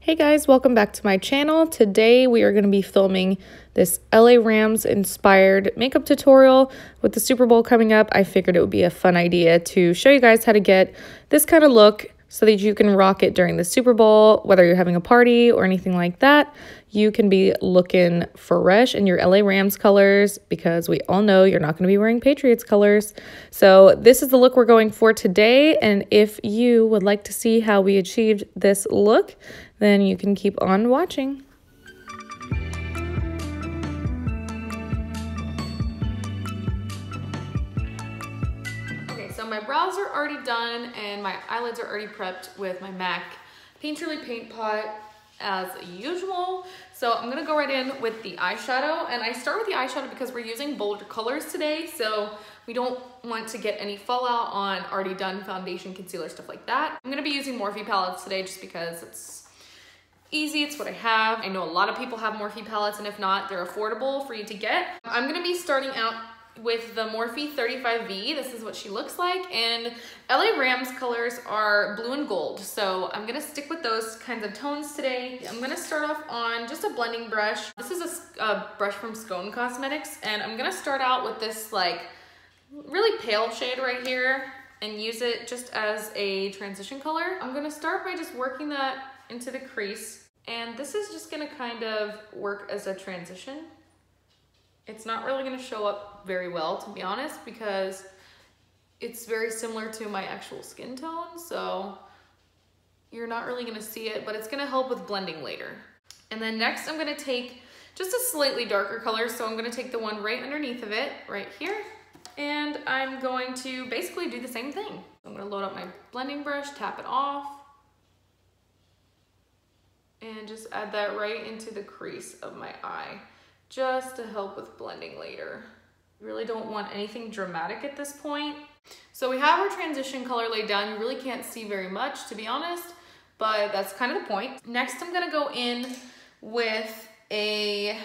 Hey guys, welcome back to my channel. Today we are going to be filming this LA Rams inspired makeup tutorial. With the Super Bowl coming up, I figured it would be a fun idea to show you guys how to get this kind of look so that you can rock it during the Super Bowl, whether you're having a party or anything like that. You can be looking fresh in your LA Rams colors because we all know you're not going to be wearing Patriots colors. So this is the look we're going for today, and if you would like to see how we achieved this look, then you can keep on watching. Okay, so my brows are already done and my eyelids are already prepped with my MAC Painterly Paint Pot as usual. So I'm gonna go right in with the eyeshadow, and I start with the eyeshadow because we're using bolder colors today, so we don't want to get any fallout on already done foundation, concealer, stuff like that. I'm gonna be using Morphe palettes today just because it's easy, it's what I have. I know a lot of people have Morphe palettes, and if not, they're affordable for you to get. I'm gonna be starting out with the Morphe 35V. This is what she looks like, and LA Rams colors are blue and gold, so I'm gonna stick with those kinds of tones today. I'm gonna start off on just a blending brush. This is a brush from Scone Cosmetics, and I'm gonna start out with this like really pale shade right here and use it just as a transition color. I'm gonna start by just working that into the crease, and this is just gonna kind of work as a transition. It's not really gonna show up very well, to be honest, because it's very similar to my actual skin tone, so you're not really gonna see it, but it's gonna help with blending later. And then next I'm gonna take just a slightly darker color, so I'm gonna take the one right underneath of it, right here, and I'm going to basically do the same thing. I'm gonna load up my blending brush, tap it off, and just add that right into the crease of my eye, just to help with blending later. Really don't want anything dramatic at this point. So we have our transition color laid down. You really can't see very much, to be honest, but that's kind of the point. Next, I'm gonna go in with a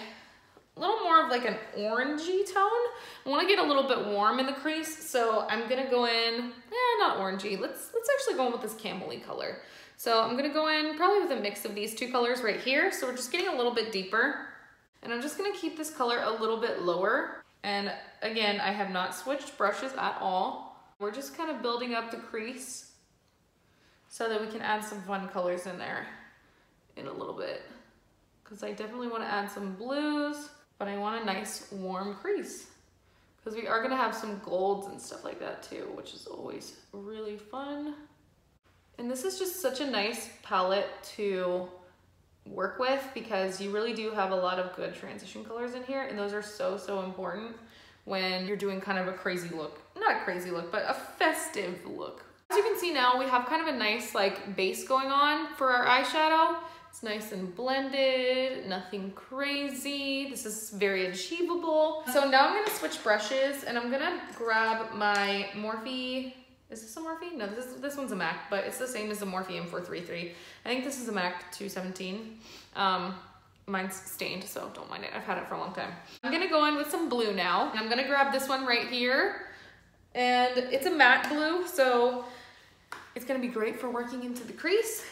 little more of like an orangey tone. I wanna get a little bit warm in the crease, so I'm gonna go in, not orangey, let's actually go in with this camel-y color. So I'm gonna go in probably with a mix of these two colors right here. So we're just getting a little bit deeper. And I'm just gonna keep this color a little bit lower. And again, I have not switched brushes at all. We're just kind of building up the crease so that we can add some fun colors in there in a little bit. Because I definitely wanna add some blues, but I want a nice warm crease. Because we are gonna have some golds and stuff like that too, which is always really fun. And this is just such a nice palette to work with because you really do have a lot of good transition colors in here, and those are so important when you're doing kind of a crazy look. Not a crazy look, but a festive look. As you can see now, we have kind of a nice like base going on for our eyeshadow. It's nice and blended, nothing crazy. This is very achievable. So now I'm gonna switch brushes, and I'm gonna grab my Morphe. Is this a Morphe? No, this one's a MAC, but it's the same as the Morphe M433. I think this is a MAC 217. Mine's stained, so don't mind it. I've had it for a long time. I'm gonna go in with some blue now. I'm gonna grab this one right here, and it's a matte blue, so it's gonna be great for working into the crease.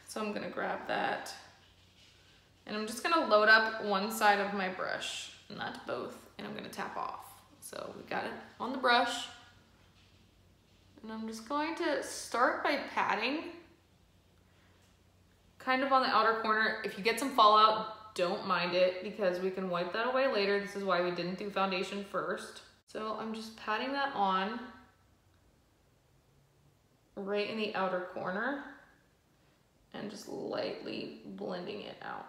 So I'm gonna grab that, and I'm just gonna load up one side of my brush, not both, and I'm gonna tap off. So we got it on the brush. And I'm just going to start by patting kind of on the outer corner. If you get some fallout, don't mind it because we can wipe that away later. This is why we didn't do foundation first. So I'm just patting that on right in the outer corner and just lightly blending it out.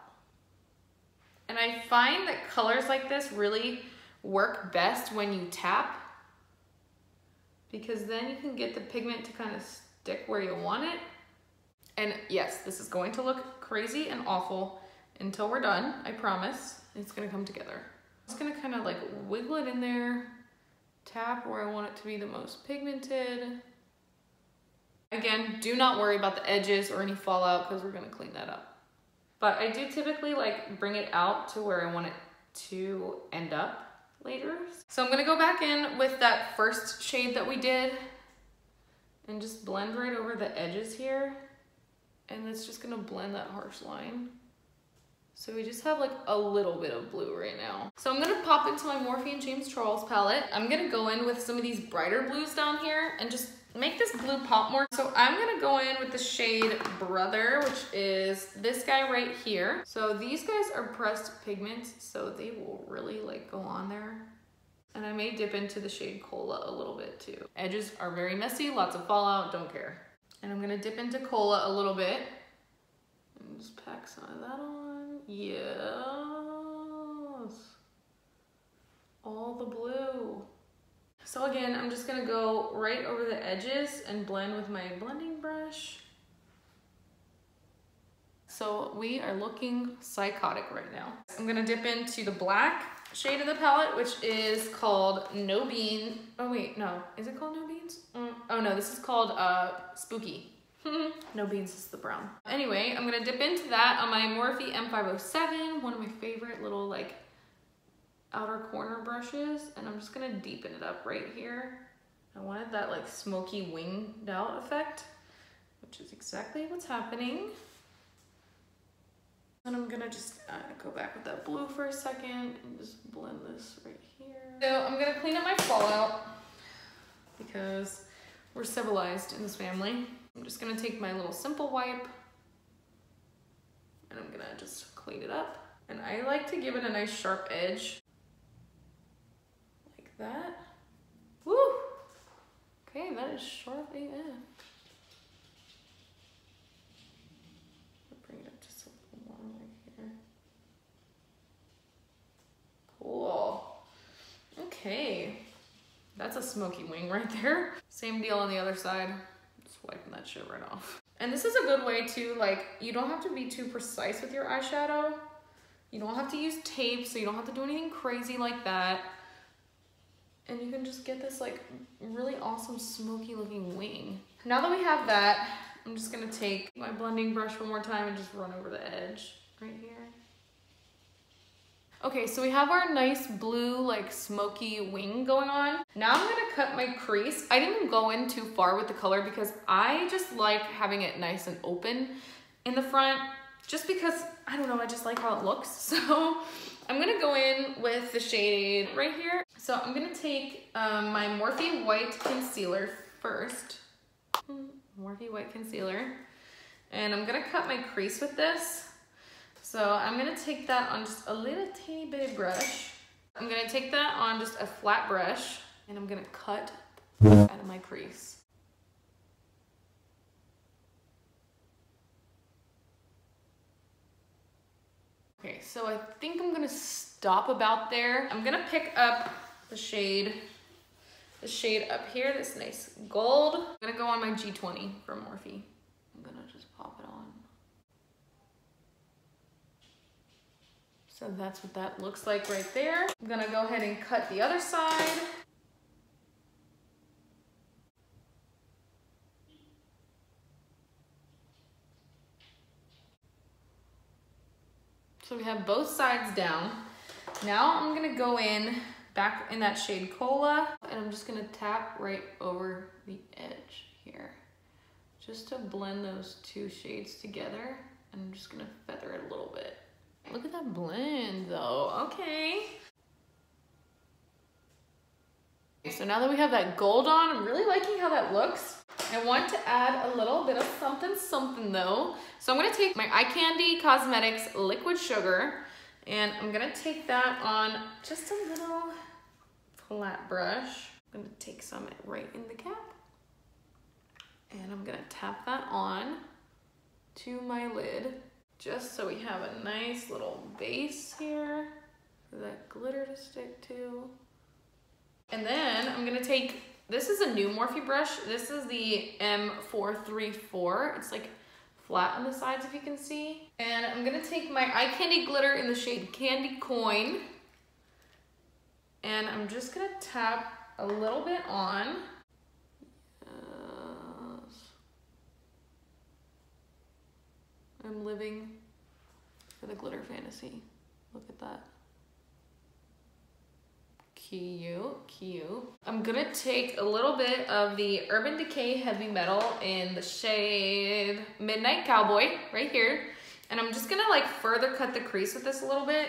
And I find that colors like this really work best when you tap, because then you can get the pigment to kind of stick where you want it. And yes, this is going to look crazy and awful until we're done, I promise. It's gonna come together. I'm just gonna kind of like wiggle it in there, tap where I want it to be the most pigmented. Again, do not worry about the edges or any fallout because we're gonna clean that up. But I do typically like bring it out to where I want it to end up later. So I'm gonna go back in with that first shade that we did and just blend right over the edges here. And it's just gonna blend that harsh line. So we just have like a little bit of blue right now. So I'm gonna pop into my Morphe and James Charles palette. I'm gonna go in with some of these brighter blues down here and just make this blue pop more. So I'm gonna go in with the shade Brother, which is this guy right here. So these guys are pressed pigments, so they will really like go on there. And I may dip into the shade Cola a little bit too. Edges are very messy, lots of fallout, don't care. And I'm gonna dip into Cola a little bit. And just pack some of that on. Yes. All the blue. So again, I'm just gonna go right over the edges and blend with my blending brush. So we are looking psychotic right now. I'm gonna dip into the black shade of the palette, which is called No Bean. Oh wait, no, is it called No Beans? Oh no, this is called Spooky. No Beans is the brown. Anyway, I'm gonna dip into that on my Morphe M507, one of my favorite little like outer corner brushes, and I'm just gonna deepen it up right here. I wanted that like smoky winged out effect, which is exactly what's happening. And I'm gonna just go back with that blue for a second and just blend this right here. So I'm gonna clean up my fallout because we're civilized in this family. I'm just gonna take my little simple wipe and I'm gonna just clean it up. And I like to give it a nice sharp edge. Like that. Woo! Okay, that is sharp AF. Bring it up just a little more right here. Cool. Okay. That's a smoky wing right there. Same deal on the other side. Just wiping that shit right off. And this is a good way to, like, you don't have to be too precise with your eyeshadow. You don't have to use tape, so you don't have to do anything crazy like that. And you can just get this like really awesome smoky looking wing. Now that we have that, I'm just gonna take my blending brush one more time and just run over the edge right here. Okay, so we have our nice blue like smoky wing going on. Now I'm gonna cut my crease. I didn't go in too far with the color because I just like having it nice and open in the front, just because, I don't know, I just like how it looks. So I'm gonna go in with the shade right here. So I'm gonna take my Morphe White Concealer first. Morphe White Concealer. And I'm gonna cut my crease with this. So I'm gonna take that on just a little teeny bitty brush. I'm gonna take that on just a flat brush and I'm gonna cut out of my crease. Okay, so I think I'm gonna stop about there. I'm gonna pick up the shade up here, this nice gold. I'm gonna go on my G20 from Morphe. I'm gonna just pop it on. So that's what that looks like right there. I'm gonna go ahead and cut the other side. So we have both sides down. Now I'm gonna go in back in that shade Cola and I'm just gonna tap right over the edge here just to blend those two shades together. And I'm just gonna feather it a little bit. Look at that blend though, okay. So now that we have that gold on, I'm really liking how that looks. I want to add a little bit of something though. So I'm gonna take my Eye Candy Cosmetics Liquid Sugar and I'm gonna take that on just a little flat brush. I'm gonna take some right in the cap and I'm gonna tap that on to my lid just so we have a nice little base here for that glitter to stick to. And then I'm gonna take, this is a new Morphe brush. This is the M434. It's like flat on the sides if you can see. And I'm gonna take my Eye Candy glitter in the shade Candy Coin. And I'm just gonna tap a little bit on. Yes. I'm living for the glitter fantasy. Look at that. Cute. I'm gonna take a little bit of the Urban Decay Heavy Metal in the shade Midnight Cowboy right here. And I'm just gonna like further cut the crease with this a little bit.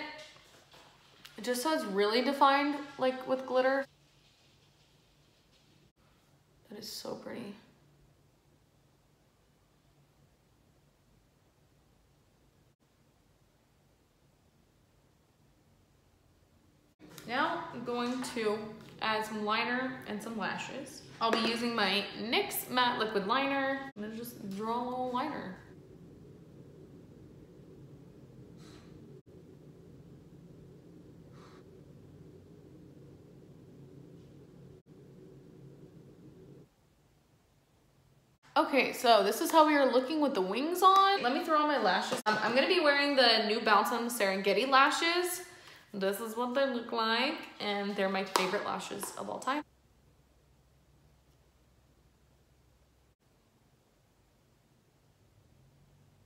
Just so it's really defined like with glitter. That is so pretty. Now I'm going to add some liner and some lashes. I'll be using my NYX Matte Liquid Liner. I'm gonna just draw a little liner. Okay, so this is how we are looking with the wings on. Let me throw on my lashes. I'm gonna be wearing the Nubounsem Serengeti lashes. This is what they look like, and they're my favorite lashes of all time.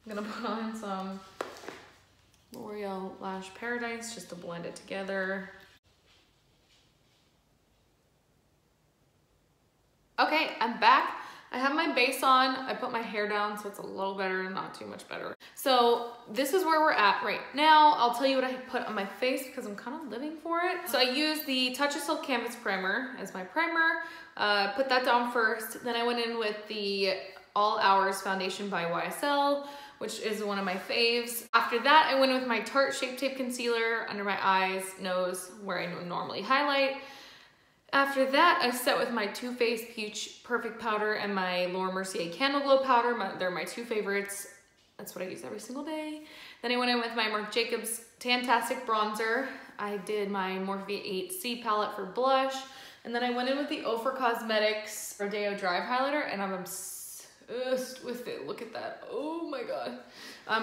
I'm gonna put on some L'Oreal Lash Paradise just to blend it together. Okay, I'm back. I have my base on. I put my hair down so it's a little better, not too much better. So this is where we're at right now. I'll tell you what I put on my face because I'm kind of living for it. So I used the Tatcha Silk Canvas Primer as my primer. Put that down first. Then I went in with the All Hours Foundation by YSL, which is one of my faves. After that, I went with my Tarte Shape Tape Concealer under my eyes, nose, where I normally highlight. After that, I set with my Too Faced Peach Perfect Powder and my Laura Mercier Candle Glow Powder. They're my two favorites. That's what I use every single day. Then I went in with my Marc Jacobs Tan-Tastic Bronzer. I did my Morphe 8C palette for blush. And then I went in with the OFRA Cosmetics Rodeo Drive Highlighter, and I'm obsessed with it. Look at that. Oh my god.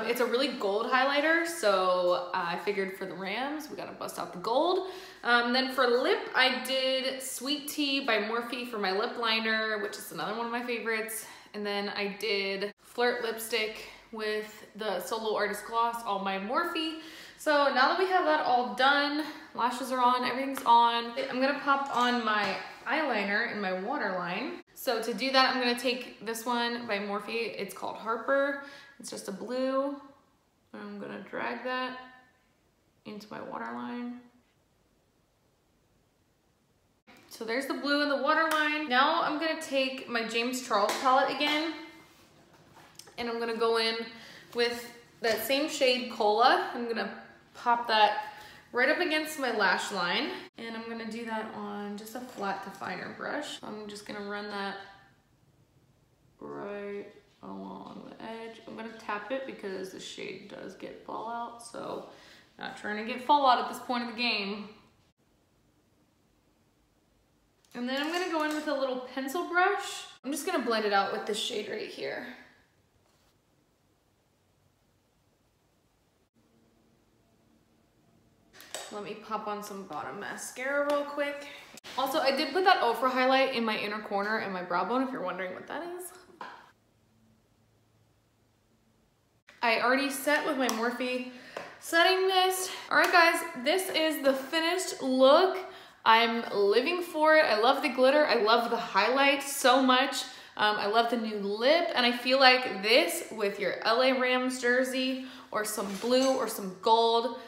It's a really gold highlighter, so I figured for the Rams, we gotta bust out the gold. Then for lip, I did Sweet Tea by Morphe for my lip liner, which is another one of my favorites. And then I did Flirt lipstick with the Solo Artist Gloss, all my Morphe. So now that we have that all done, lashes are on, everything's on, I'm gonna pop on my eyeliner in my Waterline. So to do that, I'm gonna take this one by Morphe. It's called Harper. It's just a blue. I'm gonna drag that into my waterline. So there's the blue in the waterline. Now I'm gonna take my James Charles palette again, and I'm gonna go in with that same shade Cola. I'm gonna pop that right up against my lash line, and I'm gonna do that on just a flat definer brush. So I'm just gonna run that right along the edge. I'm gonna tap it because the shade does get fallout, so not trying to get fallout at this point of the game. And then I'm gonna go in with a little pencil brush. I'm just gonna blend it out with this shade right here. Let me pop on some bottom mascara real quick. Also, I did put that OFRA highlight in my inner corner and my brow bone, if you're wondering what that is. I already set with my Morphe setting mist. All right, guys, this is the finished look. I'm living for it. I love the glitter. I love the highlight so much. I love the new lip, and I feel like this with your LA Rams jersey or some blue or some gold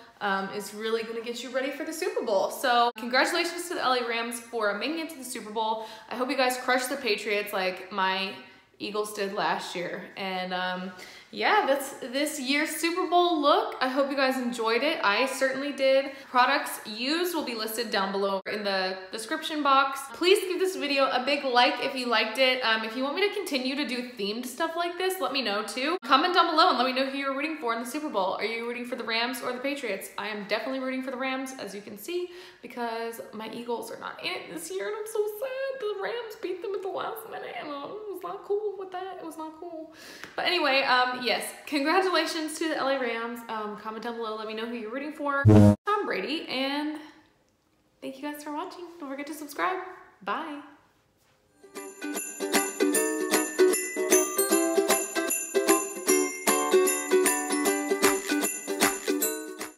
is really gonna get you ready for the Super Bowl. So congratulations to the LA Rams for making it to the Super Bowl. I hope you guys crush the Patriots like my Eagles did last year. And yeah, that's this year's Super Bowl look. I hope you guys enjoyed it. I certainly did. Products used will be listed down below in the description box. Please give this video a big like if you liked it. If you want me to continue to do themed stuff like this, let me know too. Comment down below and let me know who you're rooting for in the Super Bowl. Are you rooting for the Rams or the Patriots? I am definitely rooting for the Rams, as you can see, because my Eagles are not in it this year, and I'm so sad. The Rams beat them at the last minute, and I was not cool with that. It was not cool. But anyway, yes, congratulations to the LA Rams. Comment down below, let me know who you're rooting for. Tom Brady, and thank you guys for watching. Don't forget to subscribe. Bye.